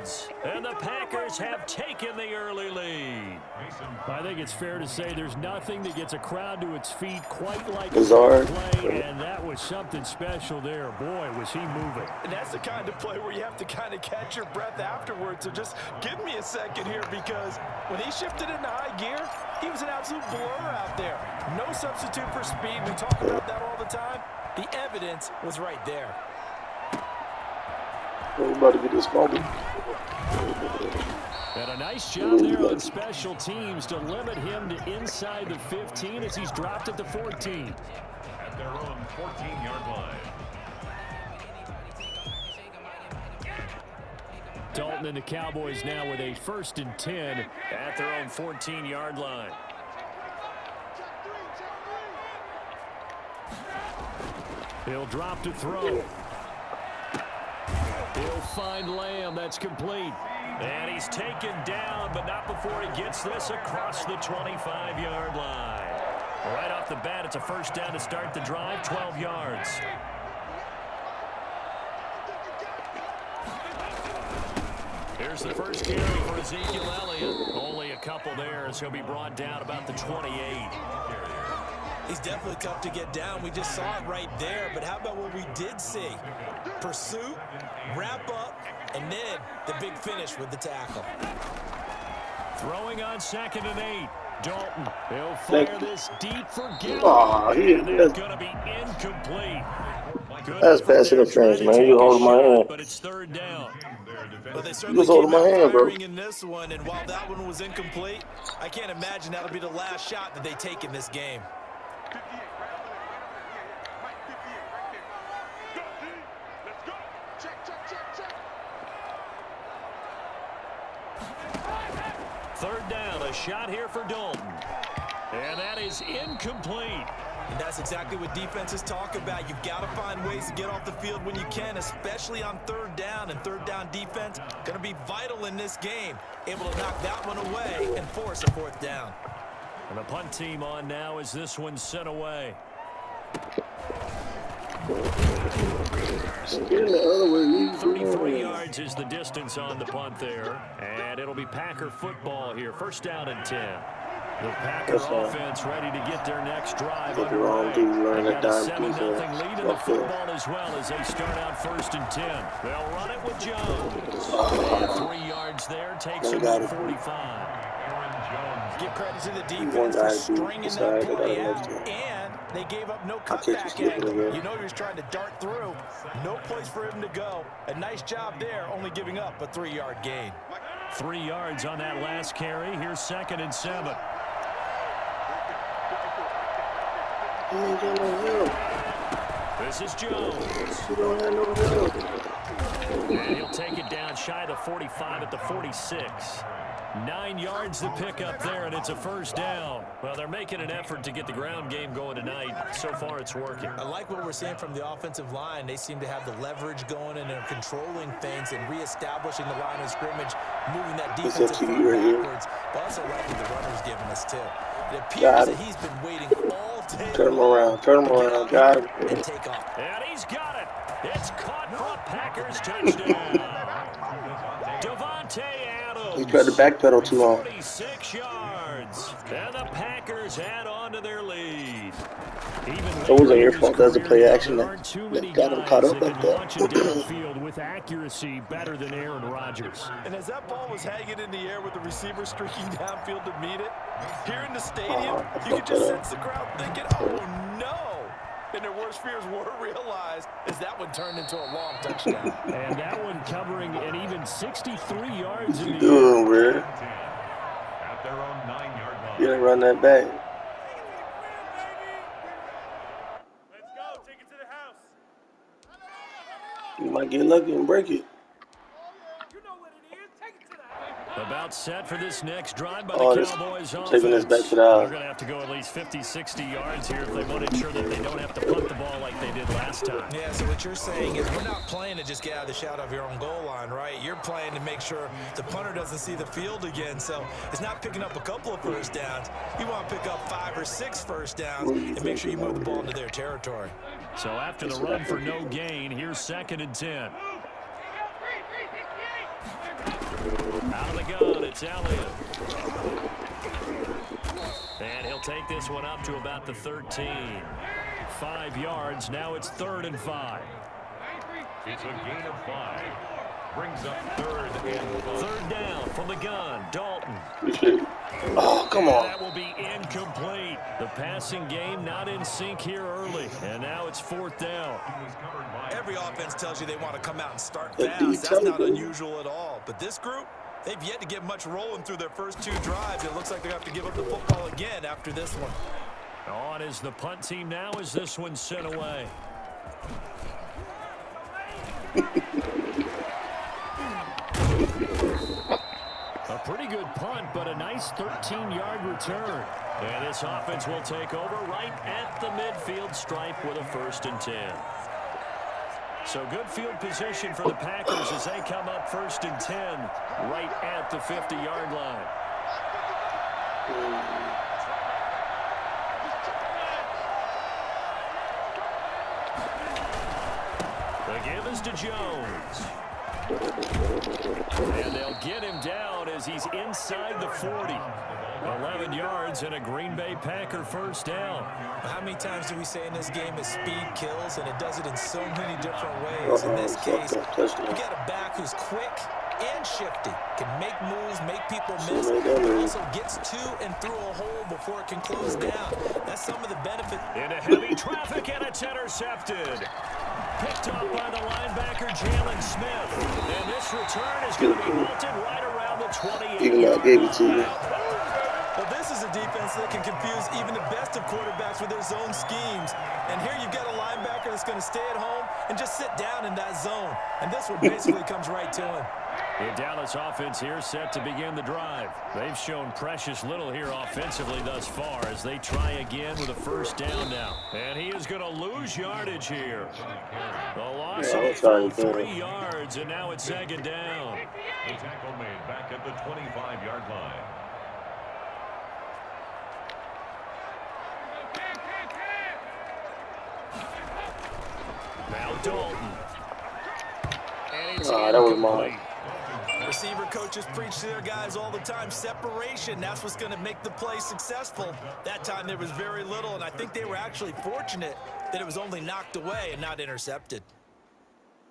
yards. And the Packers have taken the early lead. I think it's fair to say there's nothing that gets a crowd to its feet quite like Bizarre. play, and that was something special there. Boy, was he moving. And that's the kind of play where you have to kind of catch your breath afterwards. So just give me a second here, because when he shifted into high gear, he was an absolute blur out there. No substitute for speed. We talk about that all the time. The evidence was right there. We're about to get this moment. And a nice job there on special teams to limit him to inside the 15 as he's dropped at the 14. At their own 14-yard line. Dalton and the Cowboys now with a 1st and 10 at their own 14-yard line. He'll drop to throw. He'll find Lamb. That's complete. And he's taken down, but not before he gets this across the 25-yard line. Right off the bat, it's a first down to start the drive, 12 yards. Here's the first carry for Ezekiel Elliott. Only a couple there as he'll be brought down about the 28. He's definitely tough to get down. We just saw it right there. But how about what we did see? Pursuit, wrap up, and then the big finish with the tackle. Throwing on 2nd and 8. Dalton, he'll fire this deep for Gillen. And it's going to be incomplete. That's pass interference, man. You holding my hand. But it's 3rd down. Well, they certainly holding my hand, bro. in this one, and while that one was incomplete, I can't imagine that'll be the last shot that they take in this game. Third down, a shot here for Dalton. And that is incomplete. And that's exactly what defenses talk about. You've got to find ways to get off the field when you can, especially on 3rd down. And 3rd down defense going to be vital in this game. Able to knock that one away and force a 4th down. And the punt team on now as this one's sent away. 33 yards is the distance on the punt there. And it'll be Packer football here. First down and 10. The Packer offense ready to get their next drive underway. They got a 7-0 lead in the football as well as they start out 1st and 10. They'll run it with Jones. And 3 yards there takes him to 45. Give credit to the defense for stringing that play out, and they gave up no cutback angle. You know he was trying to dart through. No place for him to go. A nice job there, only giving up a 3-yard gain. 3 yards on that last carry. Here's 2nd and 7. This is Jones. And he'll take it down shy of the 45 at the 46. 9 yards to pick up there, and it's a first down. Well, they're making an effort to get the ground game going tonight. So far, it's working. I like what we're seeing from the offensive line. They seem to have the leverage going, and they're controlling things and reestablishing the line of scrimmage, moving that defensive front backwards. But also like what the runner's giving us, too. It appears that he's been waiting all day. Turn him around. Turn him around. Got it. And take off. And he's got it. It's caught for a Packers touchdown. Devontae Adams. He tried to backpedal too long. 46 yards. And the Packers add on to their lead. It wasn't your fault. That's a play action that got him caught up like that. Field with accuracy better than Aaron Rodgers. And as that ball was hanging in the air with the receiver streaking downfield to meet it, here in the stadium, you could just sense the crowd thinking, oh no. And their worst fears were realized as that one turned into a long touchdown. And that one covering an even 63 yards in the Doing weird. At their own 9-yard line. You gotta run that back. Let's go. Take it to the house. You might get lucky and break it. You know what it is. Take it to the house. About set for this next drive by the Cowboys offense. Taking this back to the They're house. going to have to go at least 50, 60 yards here if they want to ensure that they don't have to punt the ball like they did last time. Yeah, so what you're saying is we're not playing to just get out of the shadow of your own goal line, right? You're playing to make sure the punter doesn't see the field again. So it's not picking up a couple of first downs. You want to pick up 5 or 6 first downs and make sure you move the ball into their territory. So after the run for no gain, here's 2nd and 10. Out of the gun, it's Elliott. And he'll take this one up to about the 13. 5 yards. Now it's 3rd and 5. It's a gain of 5. Brings up 3rd and 5. 3rd down from the gun. Dalton. Oh, come on. That will be incomplete. The passing game not in sync here early. And now it's 4th down. Every offense tells you they want to come out and start fast. That's not unusual at all. But this group, they've yet to get much rolling through their first 2 drives. It looks like they have to give up the football again after this one. On is the punt team now as this one's sent away. A pretty good punt, but a nice 13-yard return. And this offense will take over right at the midfield stripe with a 1st and 10. So good field position for the Packers as they come up 1st and 10 right at the 50-yard line. The give is to Jones. And they'll get him down as he's inside the 40. 11 yards and a Green Bay Packer 1st down. How many times do we say in this game is speed kills, and it does it in so many different ways. In this case, you got a back who's quick and shifty, can make moves, make people miss, but also gets to and through a hole before it can close down. That's some of the benefit. Into heavy traffic, and it's intercepted. Picked up by the linebacker, Jalen Smith. And this return is going to be halted right around the 28. Even though I gave it to you. Well, this is a defense that can confuse even the best of quarterbacks with their zone schemes. And here you've got a linebacker that's going to stay at home and just sit down in that zone. And this one basically comes right to him. The Dallas offense here set to begin the drive. They've shown precious little here offensively thus far as they try again with a 1st down now. And he is going to lose yardage here. The loss of 3 yards, and now it's 2nd down. The tackle made back at the 25-yard line. Now Dalton. And it's that was mine. Receiver coaches preach to their guys all the time. Separation, that's what's going to make the play successful. That time there was very little, and I think they were actually fortunate that it was only knocked away and not intercepted.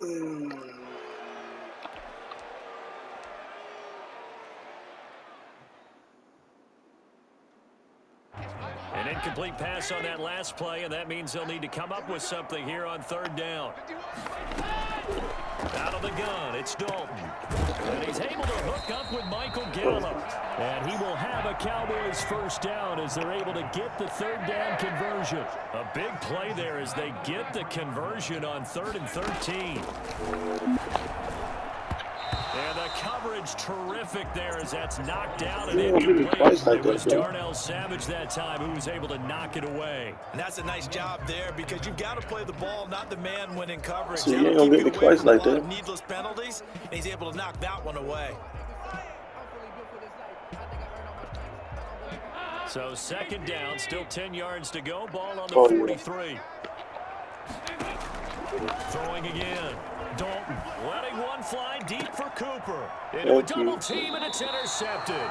An incomplete pass on that last play, and that means they'll need to come up with something here on 3rd down. Out of the gun, it's Dalton. And he's able to hook up with Michael Gallup. And he will have a Cowboys 1st down as they're able to get the 3rd down conversion. A big play there as they get the conversion on 3rd and 13. And the coverage terrific there as that's knocked down and incomplete. It was Darnell Savage that time who was able to knock it away. And that's a nice job there because you've got to play the ball, not the man when in coverage. So you ain't gonna get me twice like that. Needless penalties, and he's able to knock that one away. So 2nd down, still 10 yards to go. Ball on the 43. Throwing again. Dalton letting one fly deep for Cooper. Into a double team, and it's intercepted.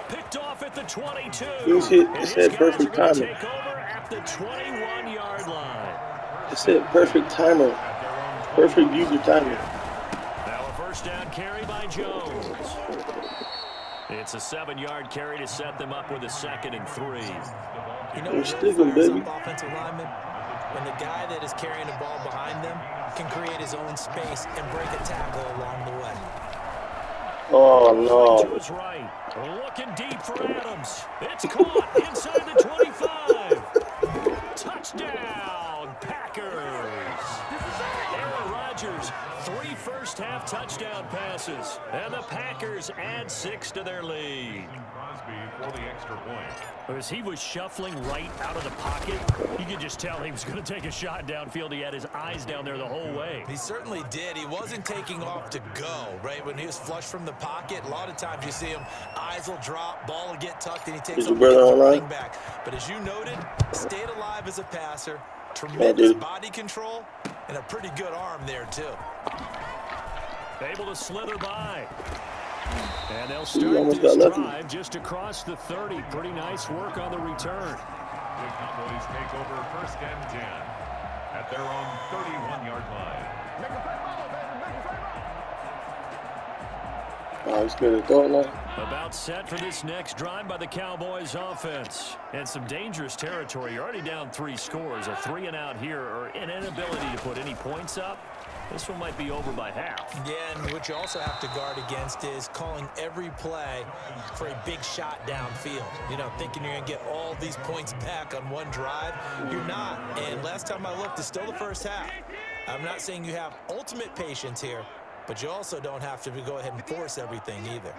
Picked off at the 22. It said perfect timing. Take over at the 21-yard line. It said perfect timer. Perfect user timing. Now a 1st down carry by Jones. It's a 7-yard carry to set them up with a 2nd and 3. You know, offensive lineman, when the guy that is carrying the ball behind them can create his own space and break a tackle along the way. Oh, no. To his right. Looking deep for Adams. It's caught inside the 25. Touchdown, Packers. Aaron Rodgers, 3 first-half touchdown passes. And the Packers add 6 to their lead. Crosby for the extra point. As he was shuffling right out of the pocket, you could just tell he was going to take a shot downfield. He had his eyes down there the whole way. He certainly did. He wasn't taking off to go, right? When he was flush from the pocket, a lot of times you see him, eyes will drop, ball will get tucked, and he takes a running back. But as you noted, stayed alive as a passer, tremendous body control, and a pretty good arm there, too. Able to slither by. And they'll He start almost this got lucky. drive just across the 30. Pretty nice work on the return. The Cowboys take over 1st and 10 at their own 31-yard line. Oh, he's good at throwing that. About set for this next drive by the Cowboys offense. And some dangerous territory. You're already down 3 scores. A 3-and-out here, or an inability to put any points up. This one might be over by half. Yeah, and what you also have to guard against is calling every play for a big shot downfield. You know, thinking you're going to get all these points back on one drive. You're not. And last time I looked, it's still the first half. I'm not saying you have ultimate patience here, but you also don't have to go ahead and force everything either.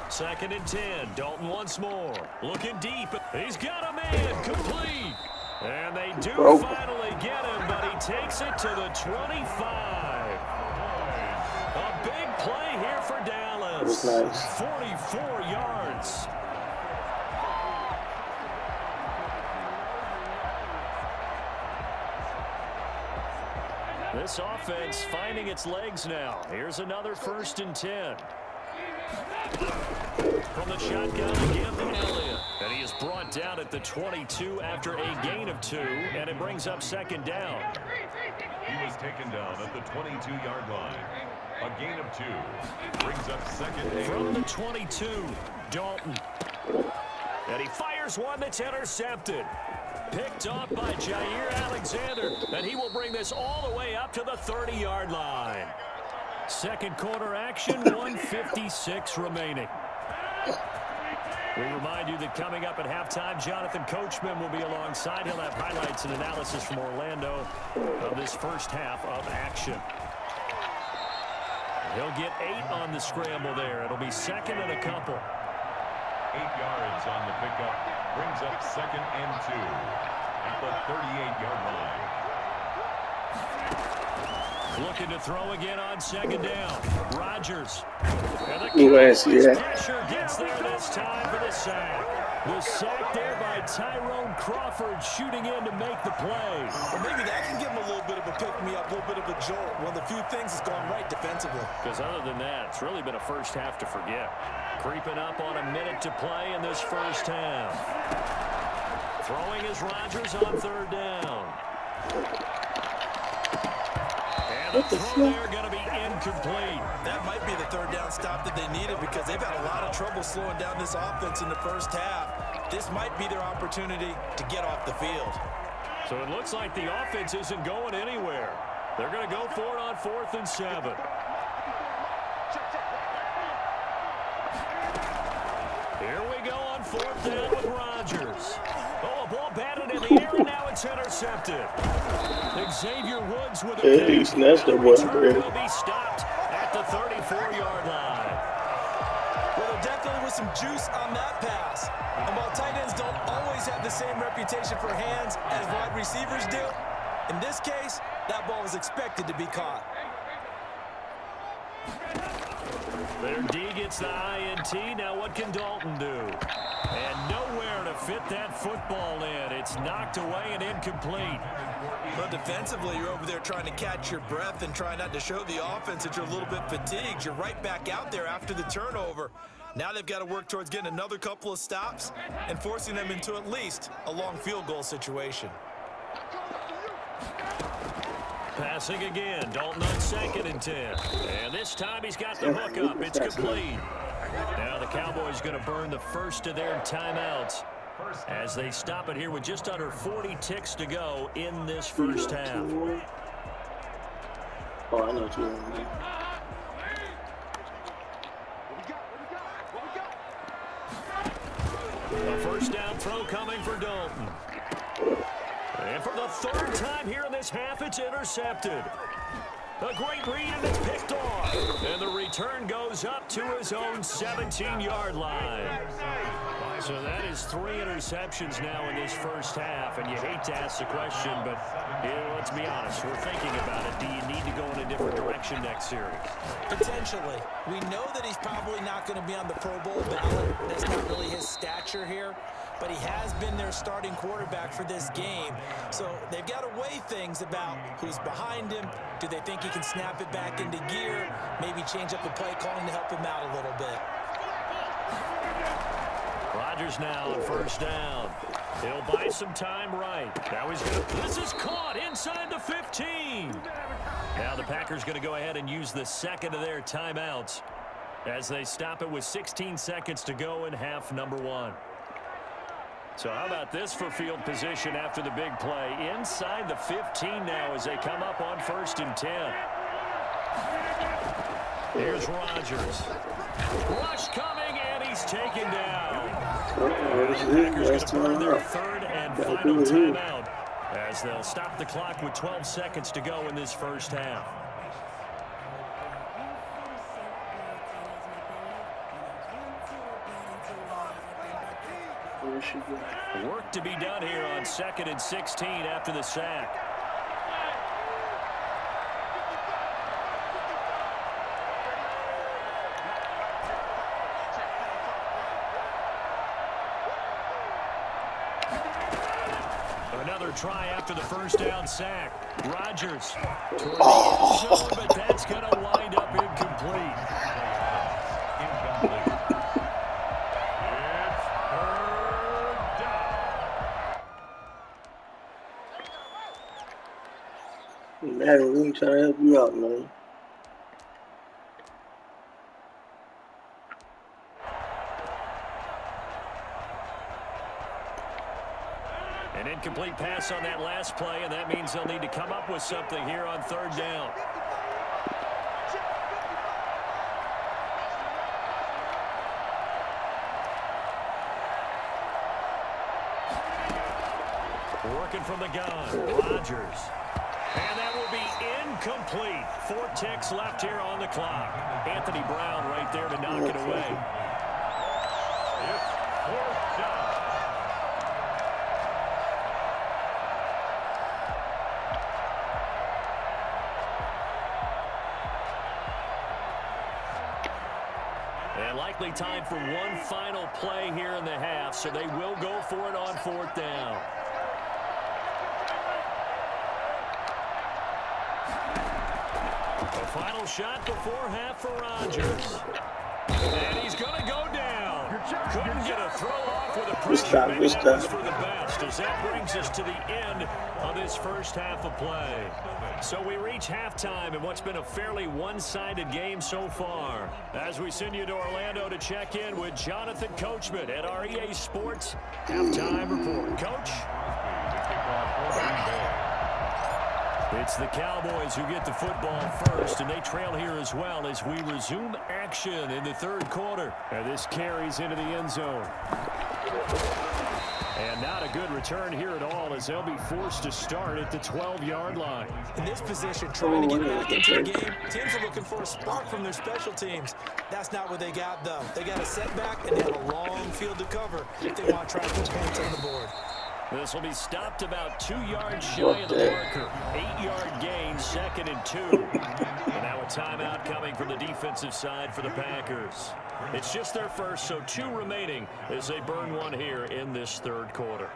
Second and 10. Dalton once more. Looking deep. He's got a man. Complete. And they do finally get him, but he takes it to the 25. A big play here for Dallas. That was nice. 44 yards. This offense finding its legs now. Here's another 1st and 10. From the shotgun again to Elliott. And he is brought down at the 22 after a gain of 2, and it brings up 2nd down. He was taken down at the 22-yard line. A gain of 2 brings up 2nd down. From the 22, Dalton. And he fires one that's intercepted. Picked off by Jair Alexander. And he will bring this all the way up to the 30-yard line. Second quarter action, 1:56 remaining. We remind you that coming up at halftime, Jonathan Coachman will be alongside. He'll have highlights and analysis from Orlando of this first half of action. He'll get 8 on the scramble there. It'll be 2nd and a couple. 8 yards on the pickup. Brings up 2nd and 2 at the 38-yard line. Looking to throw again on 2nd down. Rodgers. And the pressure gets there this time for the sack. The sack there by Tyrone Crawford, shooting in to make the play. Well, maybe that can give him a little bit of a pick-me-up, a little bit of a jolt. One of the few things that's gone right defensively. Because other than that, it's really been a first half to forget. Creeping up on a minute to play in this first half. Throwing is Rodgers on 3rd down. And the throw there going to be incomplete. That might be the 3rd down stop that they needed because they've had a lot of trouble slowing down this offense in the first half. This might be their opportunity to get off the field. So it looks like the offense isn't going anywhere. They're going to go for it on 4th and 7. Here we go on 4th down with Rodgers. Oh, a ball batted in the air, and now it's intercepted. Xavier Woods with a He snatched that boy. will be stopped at the 34-yard line. Well, there definitely was some juice on that pass. And while tight ends don't always have the same reputation for hands as wide receivers do, in this case, that ball was expected to be caught. Their D gets the INT. Now what can Dalton do? And nowhere to fit that football in. It's knocked away and incomplete. But defensively, you're over there trying to catch your breath and try not to show the offense that you're a little bit fatigued. You're right back out there after the turnover. Now they've got to work towards getting another couple of stops and forcing them into at least a long field goal situation. Passing again. Dalton on 2nd and 10. And this time he's got the hook up. It's complete. Now the Cowboys going to burn the first of their timeouts as they stop it here with just under 40 ticks to go in this first half. Oh, I know what you mean. A first down throw coming for Dalton. And for the 3rd time here in this half, it's intercepted. A great read, and it's picked off. And the return goes up to his own 17-yard line. So that is 3 interceptions now in this first half, and you hate to ask the question, but let's be honest, we're thinking about it. Do you need to go in a different direction next series? Potentially. We know that he's probably not going to be on the Pro Bowl ballot. That's not really his stature here, but he has been their starting quarterback for this game. So they've got to weigh things about who's behind him. Do they think he can snap it back into gear? Maybe change up the play calling to help him out a little bit. Rodgers now on first down. He'll buy some time right. Now he's going to, this is caught inside the 15. Now the Packers going to go ahead and use the second of their timeouts as they stop it with 16 seconds to go in half number 1. So how about this for field position after the big play? Inside the 15 now as they come up on 1st and 10. Here's Rodgers. Rush coming, and he's taken down. The Packers going to burn their 3rd and final timeout as they'll stop the clock with 12 seconds to go in this first half. Work to be done here on 2nd and 16 after the sack. Another try after the first down sack. Rodgers toward the end zone, but that's going to wind up incomplete. Incomplete. It's 3rd down. Man, we ain't trying to help you out, man. An incomplete pass on that last play, and that means they'll need to come up with something here on 3rd down. Working from the gun, Rodgers. And that will be incomplete. 4 ticks left here on the clock. Anthony Brown right there to knock it away. It's 4th down. And likely time for one final play here in the half, so they will go for it on 4th down. A final shot before half for Rodgers. And he's going to go down. Couldn't get a throw off with a pressure. Maybe that was for the best, as that brings us to the end of this first half of play. So we reach halftime in what's been a fairly one-sided game so far. As we send you to Orlando to check in with Jonathan Coachman at our EA Sports Halftime Report. Coach? It's the Cowboys who get the football first, and they trail here as well as we resume action in the 3rd quarter. And this carries into the end zone. And not a good return here at all, as they'll be forced to start at the 12-yard line. In this position, trying to get back into the game, teams are looking for a spark from their special teams. That's not what they got, though. They got a setback, and they have a long field to cover if they want to try to put points on the board. This will be stopped about 2 yards shy of the marker. 8-yard gain, 2nd and 2. And now a timeout coming from the defensive side for the Packers. It's just their first, so 2 remaining as they burn one here in this 3rd quarter.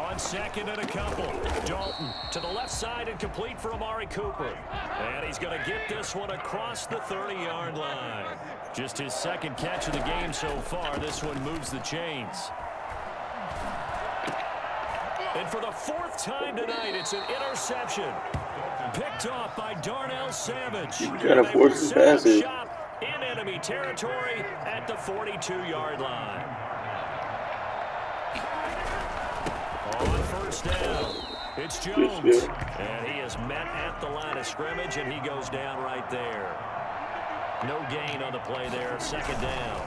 On 2nd and a couple. Dalton to the left side and complete for Amari Cooper. And he's going to get this one across the 30-yard line. Just his 2nd catch of the game so far. This one moves the chains. And for the 4th time tonight, it's an interception. Picked off by Darnell Savage. Trying to force his passes. Shot in enemy territory at the 42-yard line. On first down, it's Jones. And he is met at the line of scrimmage, and he goes down right there. No gain on the play there, 2nd down.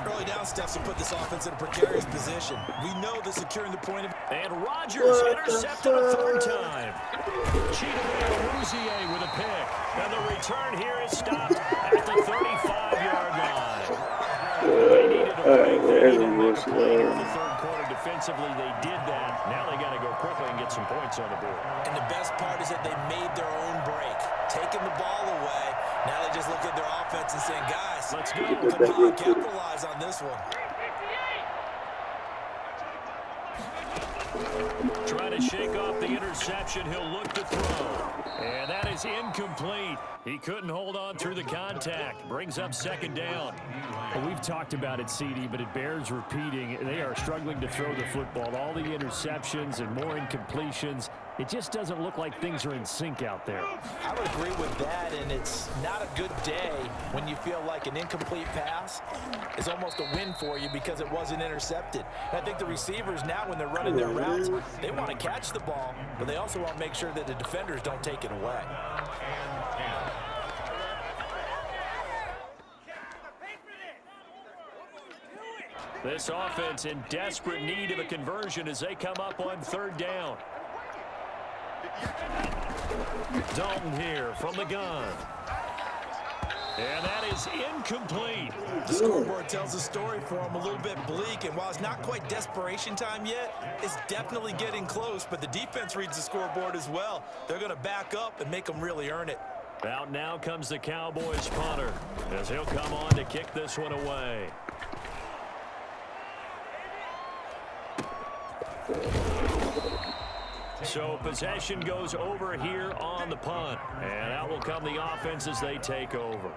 Early down steps will put this offense in a precarious position. We know they're securing the point of... And Rodgers intercepted a third time. Cheated away Oooooooo with a pick. And the return here is stopped at the 35-yard line. They needed a break. They needed to make a play here in the third quarter. Defensively, they did that. Now they got to go quickly and get some points on the board. And the best part is that they made their own break, taking the ball away. Now they just look at their offense and saying, guys, let's go. Come on, capitalize on this one. Trying to shake off the interception. He'll look to throw. And that is incomplete. He couldn't hold on through the contact. Brings up second down. Well, we've talked about it, CD, but it bears repeating. They are struggling to throw the football. All the interceptions and more incompletions. It just doesn't look like things are in sync out there. I would agree with that, and it's not a good day when you feel like an incomplete pass is almost a win for you because it wasn't intercepted. And I think the receivers now, when they're running their routes, they want to catch the ball, but they also want to make sure that the defenders don't take it away. This offense in desperate need of a conversion as they come up on third down. Dalton here from the gun. And that is incomplete. The scoreboard tells the story for him, a little bit bleak, and while it's not quite desperation time yet, it's definitely getting close, but the defense reads the scoreboard as well. They're going to back up and make them really earn it. Out now comes the Cowboys punter as he'll come on to kick this one away. So possession goes over here on the punt. And out will come the offense as they take over.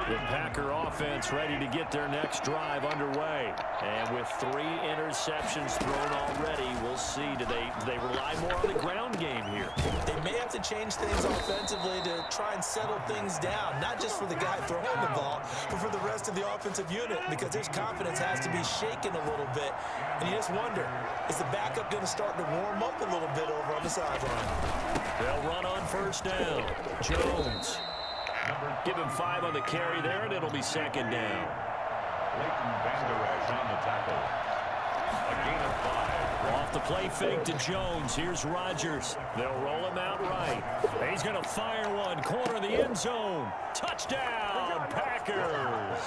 The Packer offense ready to get their next drive underway. And with 3 interceptions thrown already, we'll see. Do they rely more on the ground game here? They may have to change things offensively to try and settle things down. Not just for the guy throwing the ball, but for the rest of the offensive unit, because their confidence has to be shaken a little bit. And you just wonder, is the backup going to start to warm up a little bit over on the sideline? They'll run on first down. Jones. Give him 5 on the carry there, and it'll be second down. Leighton Vander Esch on the tackle. A gain of 5. Off the play fake to Jones. Here's Rodgers. They'll roll him out right. He's going to fire one. Corner of the end zone. Touchdown, Packers.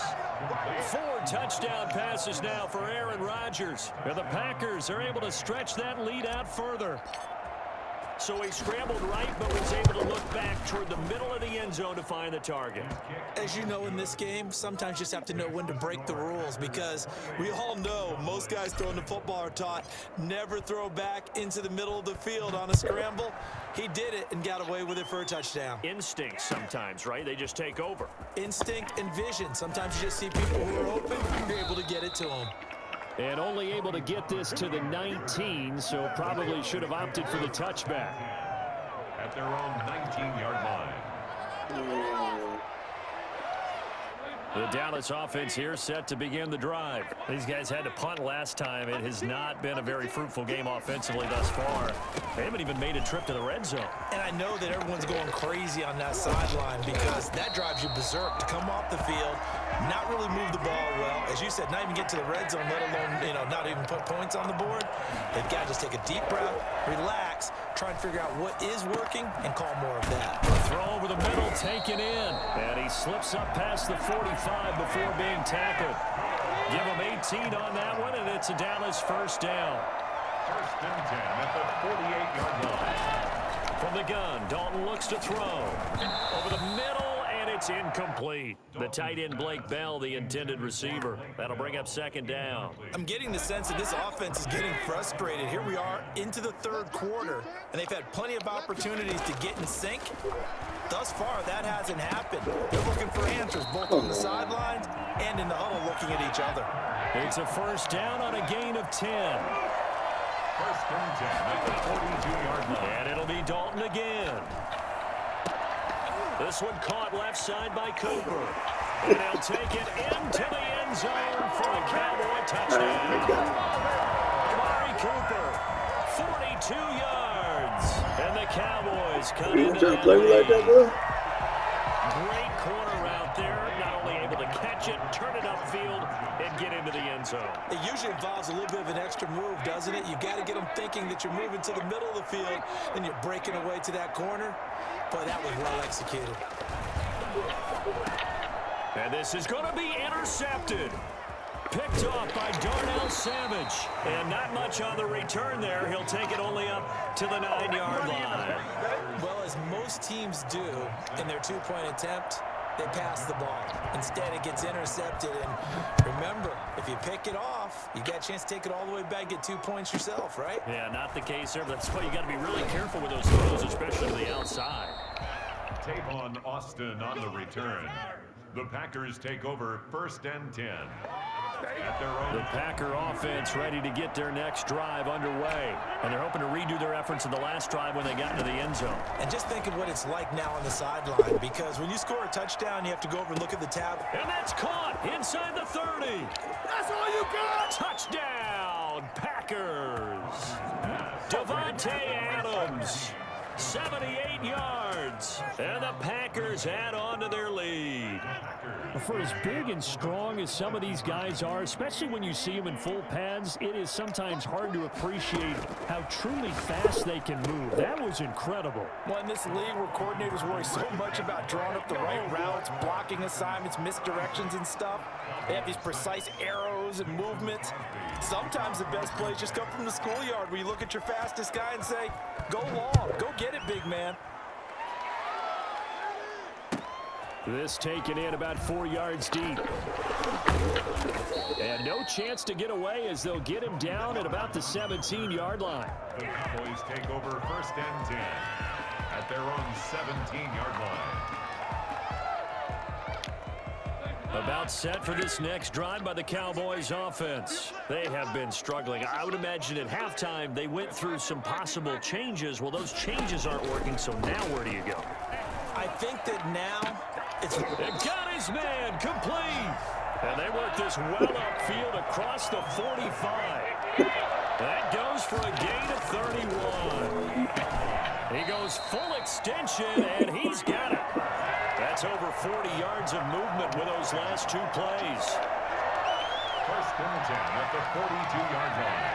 4 touchdown passes now for Aaron Rodgers. And the Packers are able to stretch that lead out further. So he scrambled right, but was able to look back toward the middle of the end zone to find the target. As you know, in this game, sometimes you just have to know when to break the rules, because we all know most guys throwing the football are taught never throw back into the middle of the field on a scramble. He did it and got away with it for a touchdown. Instinct sometimes, right? They just take over. Instinct and vision. Sometimes you just see people who are open, you're able to get it to them. And only able to get this to the 19, so probably should have opted for the touchback. At their own 19-yard line. The Dallas offense here set to begin the drive. These guys had to punt last time. It has not been a very fruitful game offensively thus far. They haven't even made a trip to the red zone. And I know that everyone's going crazy on that sideline, because that drives you berserk to come off the field, not really move the ball well. As you said, not even get to the red zone, let alone, not even put points on the board. They've got to just take a deep breath, relax, try and figure out what is working, and call more of that. Throw over the middle, taken in. And he slips up past the 45 before being tackled. Give him 18 on that one, and it's a Dallas first down. First and 10 at the 48-yard line. From the gun, Dalton looks to throw. Over the middle, and it's incomplete. The tight end, Blake Bell, the intended receiver. That'll bring up second down. I'm getting the sense that this offense is getting frustrated. Here we are into the third quarter, and they've had plenty of opportunities to get in sync. Thus far, that hasn't happened. They're looking for answers both on the sidelines and in the huddle looking at each other. It's a first down on a gain of 10. First and 10 at the 42-yard line. And it'll be Dalton again. This one caught left side by Cooper. And they'll take it into the end zone for a Cowboy touchdown. Amari Cooper, 42 yards. And the Cowboys come into that lead. Great corner out there. Not only able to catch it, turn it upfield, and end zone. It usually involves a little bit of an extra move, doesn't it? You got to get them thinking that you're moving to the middle of the field and you're breaking away to that corner. Boy, that was well executed. And this is going to be intercepted. Picked off by Darnell Savage. And not much on the return there. He'll take it only up to the 9-yard line. Well, as most teams do in their two-point attempt, they pass the ball. Instead, it gets intercepted. And remember, if you pick it off, you got a chance to take it all the way back, get 2 points yourself, right? Yeah, not the case there. But that's why you got to be really careful with those throws, especially to the outside. Tavon Austin on the return. The Packers take over 1st and 10. At their own. The Packer offense ready to get their next drive underway. And they're hoping to redo their efforts in the last drive when they got into the end zone. And just think of what it's like now on the sideline, because when you score a touchdown, you have to go over and look at the tab. And that's caught inside the 30. That's all you got! Touchdown, Packers. Devontae Adams, 78 yards. And the Packers add on to their lead. For as big and strong as some of these guys are, especially when you see them in full pads, it is sometimes hard to appreciate how truly fast they can move. That was incredible. Well, in this league where coordinators worry so much about drawing up the right routes, blocking assignments, misdirections and stuff, they have these precise arrows and movements. Sometimes the best plays just come from the schoolyard where you look at your fastest guy and say, go long, go get it, big man. This taken in about 4 yards deep. And no chance to get away as they'll get him down at about the 17-yard line. The Cowboys take over 1st and 10 at their own 17-yard line. About set for this next drive by the Cowboys offense. They have been struggling. I would imagine at halftime they went through some possible changes. Well, those changes aren't working, so now where do you go? I think that now it's... It got his man complete. And they work this well upfield across the 45. That goes for a gain of 31. He goes full extension, and he's got it. That's over 40 yards of movement with those last 2 plays. 1st and 10 at the 42-yard line.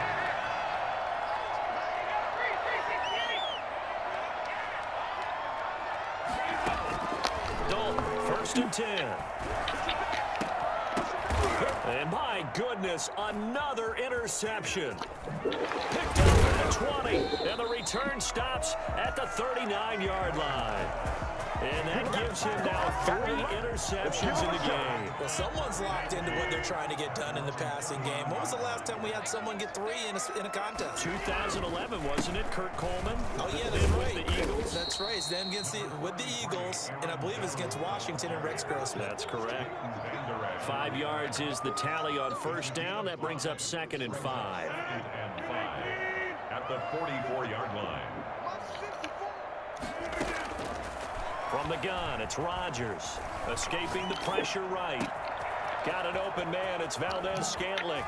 Dalton, 1st and 10. And my goodness, another interception. Picked up at the 20, and the return stops at the 39-yard line. And that gives him now 3 interceptions in the game. Well, someone's locked into what they're trying to get done in the passing game. When was the last time we had someone get 3 in a contest? 2011, wasn't it, Kurt Coleman? Oh, yeah, that's right. With the Eagles. That's right. It's them with the Eagles, and I believe it's against Washington and Rex Grossman. That's correct. 5 yards is the tally on 1st down. That brings up 2nd and 5. 2nd and 5 at the 44-yard line. From the gun, it's Rodgers. Escaping the pressure right. Got an open man. It's Valdez-Scantling.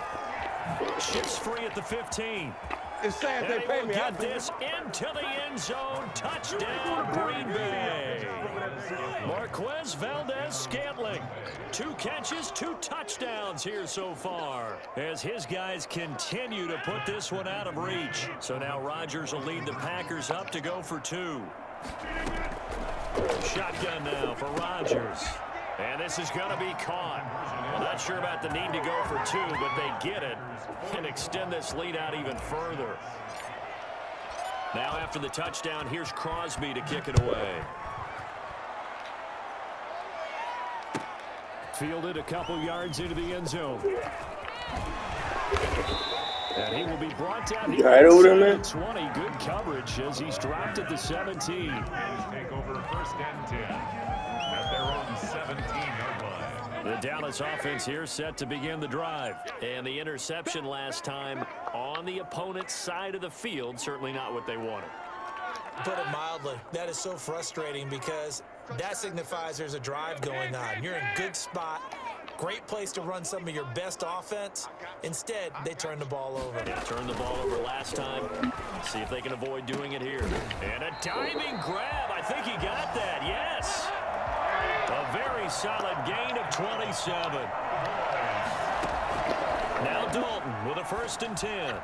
Shifts free at the 15. It's sad And they he pay will me. get this into the end zone. Touchdown, Green Bay. Marquez Valdez-Scantling. 2 catches, 2 touchdowns here so far, as his guys continue to put this one out of reach. So now Rodgers will lead the Packers up to go for 2. Shotgun now for Rodgers. And this is going to be caught. Well, not sure about the need to go for 2, but they get it and extend this lead out even further. Now after the touchdown, here's Crosby to kick it away. Fielded a couple yards into the end zone. And he will be brought down here Right over there, man. 20. Good coverage as he's dropped at the 17. Take over 1st and 10 at their own 17-yard line. The Dallas offense here set to begin the drive. And the interception last time on the opponent's side of the field, certainly not what they wanted. Put it mildly, that is so frustrating because that signifies there's a drive going on. You're in a good spot. Great place to run some of your best offense. Instead, they turn the ball over. Yeah, turned the ball over last time. See if they can avoid doing it here. And a diving grab. I think he got that. Yes. A very solid gain of 27. Now Dalton with a 1st and 10.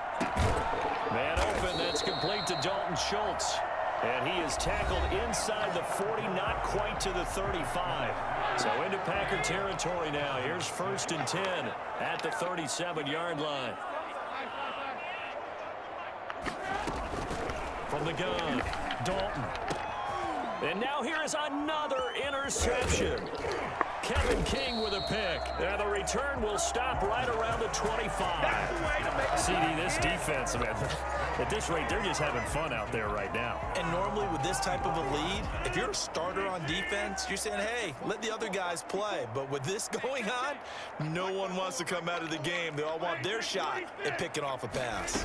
Man open, that's complete to Dalton Schultz. And he is tackled inside the 40, not quite to the 35. So into Packer territory now. Here's 1st and 10 at the 37-yard line. From the gun, Dalton. And now here is another interception. Kevin King with a pick. And the return will stop right around the 25. CD, this defense, man, at this rate, they're just having fun out there right now. And normally with this type of a lead, if you're a starter on defense, you're saying, hey, let the other guys play. But with this going on, no one wants to come out of the game. They all want their shot at picking off a pass.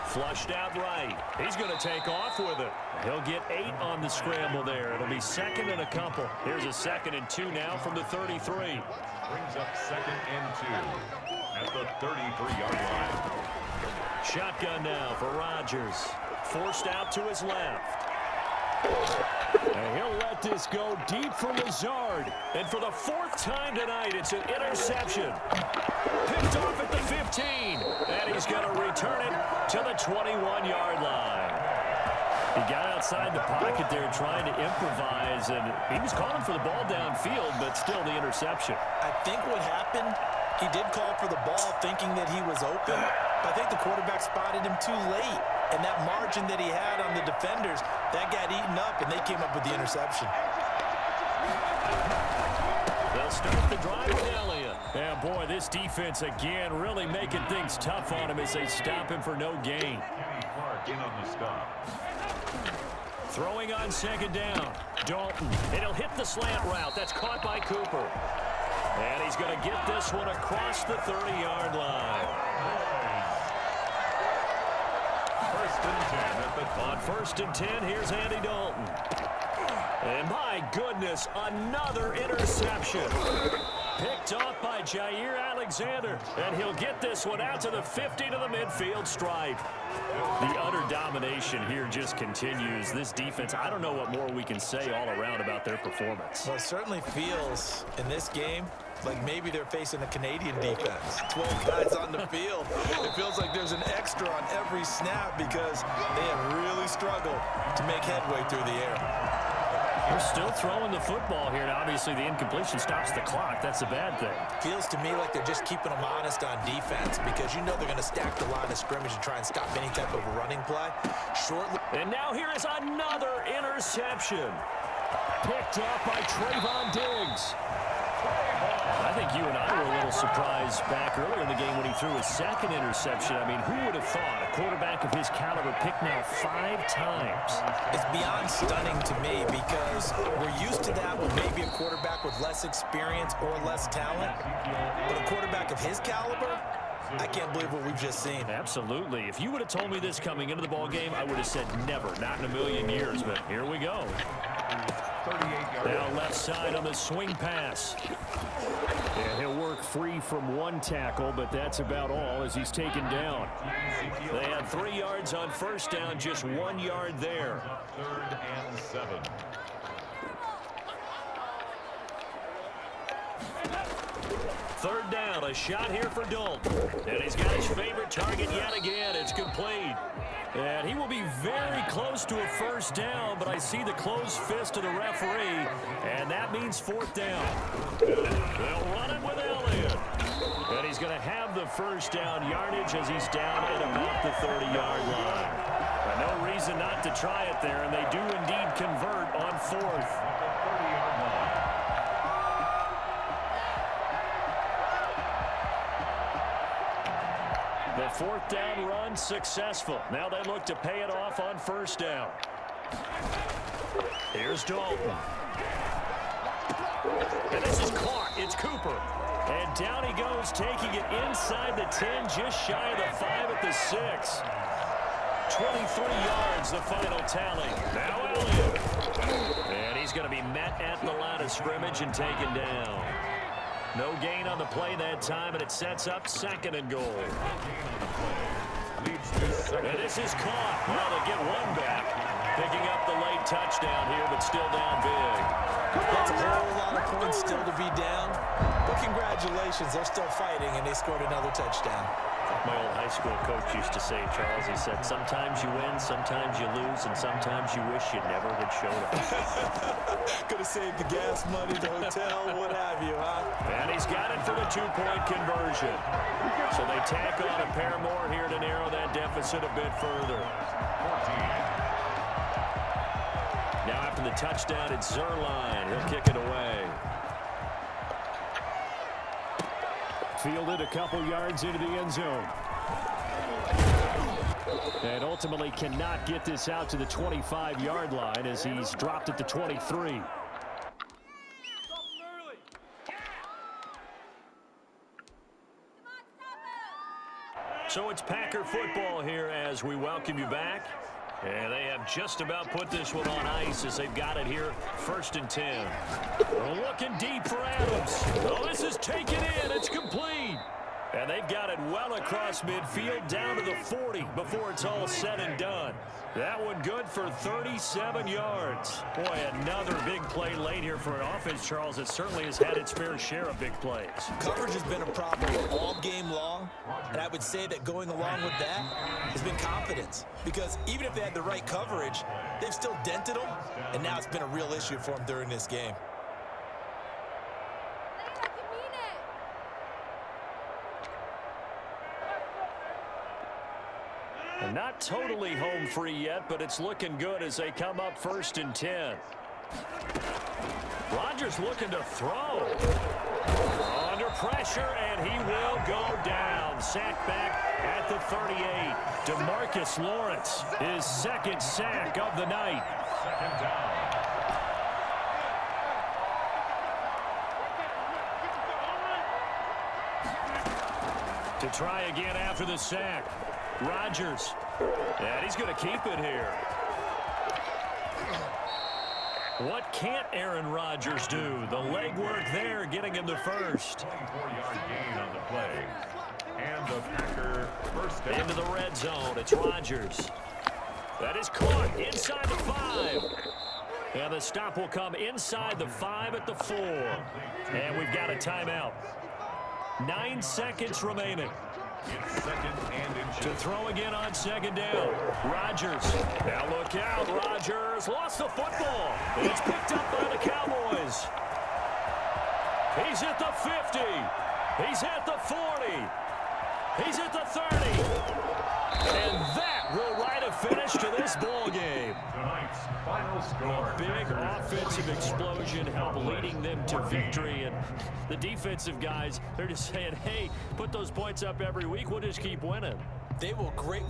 Flushed out right. He's going to take off with it. He'll get 8 on the scramble there. It'll be 2nd and a couple. Here's a 2nd and 2 now from the 33. Brings up 2nd and 2 at the 33-yard line. Shotgun now for Rodgers. Forced out to his left. And he'll let this go deep for Lazard. And for the 4th time tonight, it's an interception. Picked off at the 15. And he's going to return it to the 21-yard line. He got outside the pocket there trying to improvise, and he was calling for the ball downfield, but still the interception. I think what happened, he did call for the ball thinking that he was open, but I think the quarterback spotted him too late. And that margin that he had on the defenders, that got eaten up, and they came up with the interception. They'll start the drive with Elliott. Yeah, boy, this defense again really making things tough on him as they stop him for no gain. In on the stop. Throwing on 2nd down. Dalton. And he'll hit the slant route. That's caught by Cooper. And he's going to get this one across the 30-yard line. 1st and 10 at the On 1st and 10, here's Andy Dalton. And my goodness, another interception. Picked off by Jair Alexander. And he'll get this one out to the 50 to the midfield stripe. The utter domination here just continues. This defense, I don't know what more we can say all around about their performance. Well, it certainly feels in this game like maybe they're facing a Canadian defense. 12 guys on the field. It feels like there's an extra on every snap because they have really struggled to make headway through the air. We're still throwing the football here, and obviously the incompletion stops the clock. That's a bad thing. Feels to me like they're just keeping them honest on defense because you know they're going to stack the line of scrimmage and try and stop any type of a running play. And now here is another interception. Picked off by Trayvon Diggs. I think you and I were a little surprised back earlier in the game when he threw his 2nd interception. I mean, who would have thought a quarterback of his caliber picked now 5 times? It's beyond stunning to me because we're used to that with maybe a quarterback with less experience or less talent. But a quarterback of his caliber, I can't believe what we've just seen. Absolutely. If you would have told me this coming into the ball game, I would have said never, not in a million years. But here we go. Now left side on the swing pass. And he'll work free from 1 tackle, but that's about all as he's taken down. They had 3 yards on 1st down, just 1 yard there. 3rd and 7. Third down, a shot here for Dalton. And he's got his favorite target yet again. It's complete. And he will be very close to a 1st down, but I see the closed fist of the referee, and that means 4th down. They'll run it with Elliott. And he's going to have the 1st down yardage as he's down at about the 30-yard line. But no reason not to try it there, and they do indeed convert on 4th. The 4th down run successful. Now they look to pay it off on 1st down. Here's Dalton. And this is caught. It's Cooper. And down he goes, taking it inside the 10, just shy of the 5 at the 6. 23 yards, the final tally. Now Elliott. And he's going to be met at the line of scrimmage and taken down. No gain on the play that time, and it sets up 2nd and goal. And this is caught. Well, they get 1 back. Picking up the late touchdown here, but still down big. That's a whole lot of points still to be down. But congratulations. They're still fighting, and they scored another touchdown. My old high school coach used to say, Charles, he said, sometimes you win, sometimes you lose, and sometimes you wish you never had showed up. Could have saved the gas money, the hotel, what have you, huh? And he's got it for the two-point conversion. So they tack on a pair more here to narrow that deficit a bit further. Now after the touchdown, it's Zerline. He'll kick it away. Fielded a couple yards into the end zone. And ultimately cannot get this out to the 25-yard line as he's dropped at the 23. So it's Packer football here as we welcome you back. And they have just about put this one on ice as they've got it here, 1st and 10. Looking deep for Adams. Oh, this is taken in. It's complete. And they've got it well across midfield down to the 40 before it's all said and done. That one good for 37 yards. Boy, another big play late here for an offense, Charles. It certainly has had its fair share of big plays. Coverage has been a problem all game long, and I would say that going along with that has been confidence. Because even if they had the right coverage, they've still dented them, and now it's been a real issue for them during this game. And not totally home free yet, but it's looking good as they come up 1st and 10. Rodgers looking to throw. Under pressure, and he will go down. Sacked back at the 38. DeMarcus Lawrence, his 2nd sack of the night. 2nd down. To try again after the sack. Rodgers. And he's going to keep it here. What can't Aaron Rodgers do? The legwork there, getting him the first. 24-yard gain on the play. And the Packer first down. Into the red zone. It's Rodgers. That is caught inside the 5. And the stop will come inside the 5 at the 4. And we've got a timeout. 9 seconds remaining. It's 2nd and inches. To throw again on 2nd down. Rodgers. Now look out. Rodgers lost the football. It's picked up by the Cowboys. He's at the 50. He's at the 40. He's at the 30. And that will write a finish to this ball game. Tonight's final score. Big offensive explosion help leading them to victory. And the defensive guys, they're just saying, hey, put those points up every week. We'll just keep winning. They will gratefully